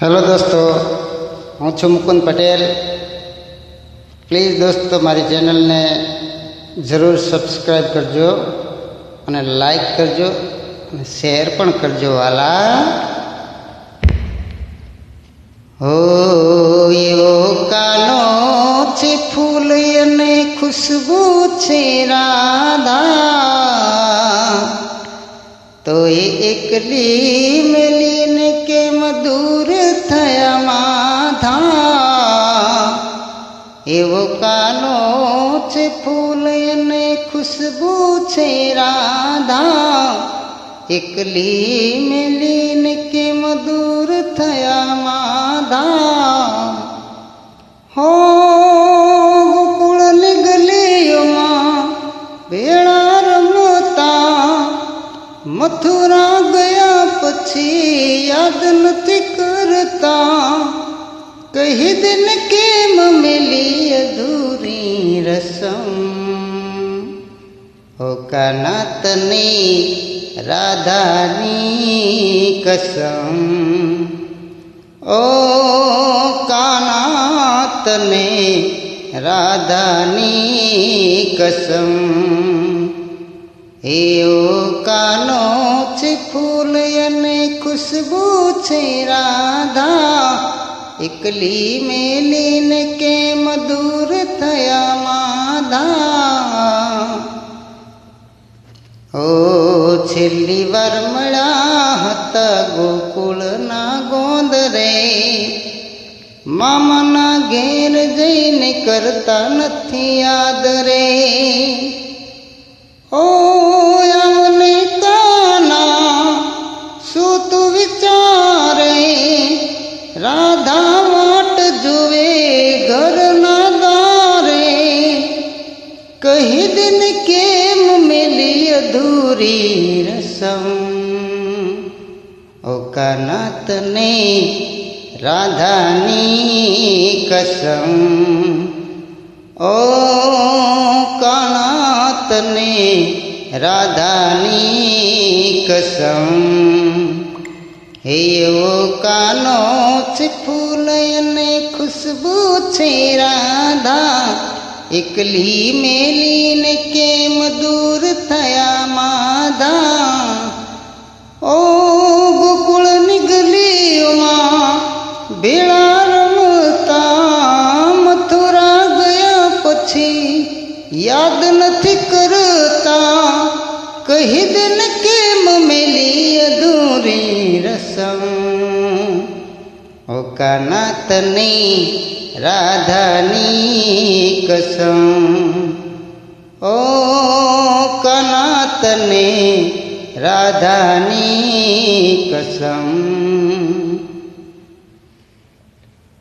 Hello दोस्तों, हूँ छू मुकुंद पटेल। प्लीज़ दोस्तों मारी चैनल ने जरूर सब्सक्राइब करजो અને લાઈક કરજો અને શેર પણ કરજો વાલા। હો એવો કાનો છે ફૂલ અને ખુશ્બુ છે રાધા, તો એ એકલી મેલીને કેમ દૂર થયા માધા। એવો કાનો છે ફૂલ અને ખુશ્બુ છે રાધા, એકલી મેલીને કેમ દૂર થયા માધા। હો ગોકુળની ગલીઓમાં ભેળા રમતા, મથુરા ગયા પછી યાદ નથી કરતા। कही दिन केम मिली अधूरी रसम, ओ कानातनी राधानी कसम। ओ कानातने राधानी कसम। हे ओ कानो छे फूल अने खुशबू छे राधा, एकली मेलीने केम दूर थया माधा। ओ छेल्ली वार मळ्या हता गोकुळना गोंदरे, मामाना घेर जईने करता नथी याद रे। ओ आवने काना शुं तू विचारे, राधा वाट जुए घर ना दारे। कही दिन केम मिली अधूरी रसम, ओ कानातने राधानी कसम। ओ कानातने राधानी कसम। हे ओ कानो छे फूल अने खुशबू छे राधा, एकली मेलीने केम दूर थया माधा। ओ गोकुळनी गलीओमां भेळा रमता, मथुरा गया पछी याद नथी करता। कही दिन केम मेली अधूरी रसम, ओ कानातनी राधानी कसम। ओ कानातने राधानी कसम।